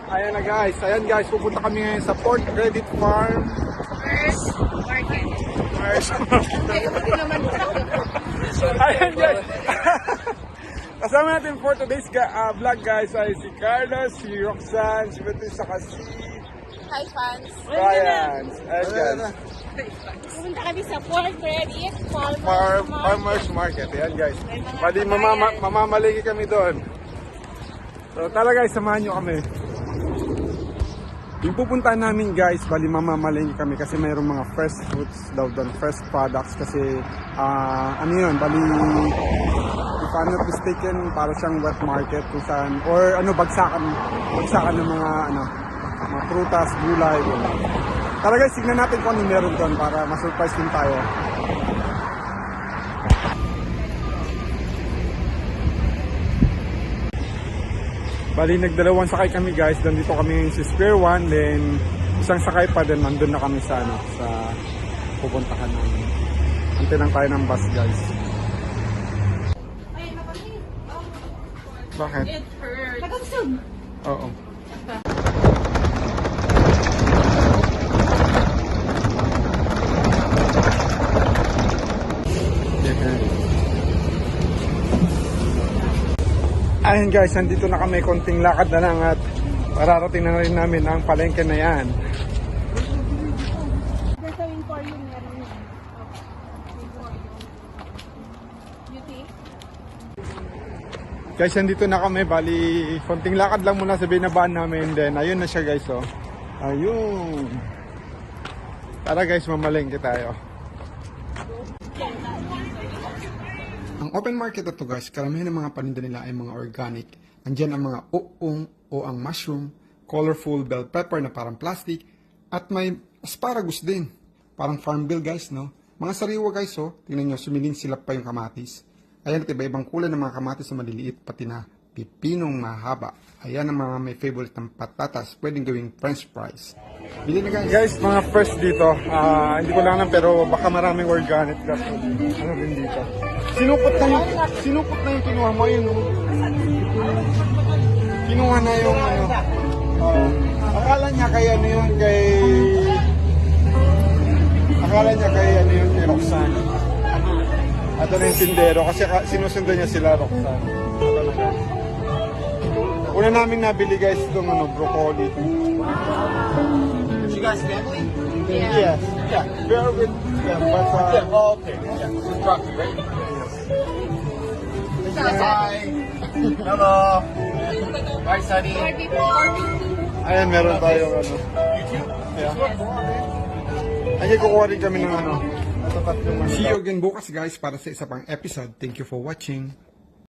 Ayan na guys. Ayan guys, pupunta kami ngayon sa Port Credit Farm. First market. Ayan guys. Kasama natin for today's vlog guys ay si Carlos, si Roxanne, si Betis, saka si Hi fans. Ryan. Ayan guys. Pumunta kami sa Port Credit Farmers Market. Ayan guys. Bali mamamaligi kami doon. So tara guys, samahan nyo kami. Yung pupuntahan namin guys, bali mamamalingki kami kasi mayroong mga fresh fruits daw doon, fresh products kasi ano yun, bali if I'm not mistaken, para siyang wet market kung saan, or ano, bagsakan ng mga mga prutas, gulay. Tara guys, tignan natin kung ano meron doon para ma-surprise din tayo. Bali, nagdalawang sakay kami guys. Doon dito kami sa Square One. Then, isang sakay pa din. Nandun na kami sa, sa pupuntahan namin. Antay lang tayo ng bus guys. Bakit? It hurts. Nagabsog. Oo. Ayun guys, nandito na kami, konting lakad na lang at pararating na rin namin ang palengke na yan. Gagawin for you, meron yan. Beauty. Guys, nandito na kami, bali konting lakad lang muna sa binabaan namin. Then ayun na siya guys, oh. Ayun. Tara guys, mamalengke tayo. Ang open market na to guys, karamihan ng mga paninda nila ay mga organic. Andiyan ang mga uong o ang mushroom, colorful bell pepper na parang plastic, at may asparagus din. Parang farm bill guys, no? Mga sariwa guys, oh. Tingnan nyo, sumiling silap pa yung kamatis. Ayan, at iba-ibang kulay ng mga kamatis na maliliit, pati na pipinong mahaba. Ayan ang mga may favorite ng patatas, pwedeng gawing french fries. Bili na guys. Guys, mga fresh dito. Hindi ko lang alam pero baka maraming organic kasi ano din dito. Sinupot na yung kinuha mo yun. Kinuha na yung ano. Akala niya kay ano yun kay Roxanne. Ato na yung tindero kasi sinusundan niya sila Roxanne. Ato na guys. Una namin nabili guys itong broccoli. You guys family? Yes. Yeah. We're with but Okay. Yeah. Rocky, right? Hi. Hello. Hi, Sunny. ayan, meron tayong ano. YouTube? Yeah. Ay, kukuha rin kami ng ano. See you again bukas guys para sa isa pang episode. Thank you for watching.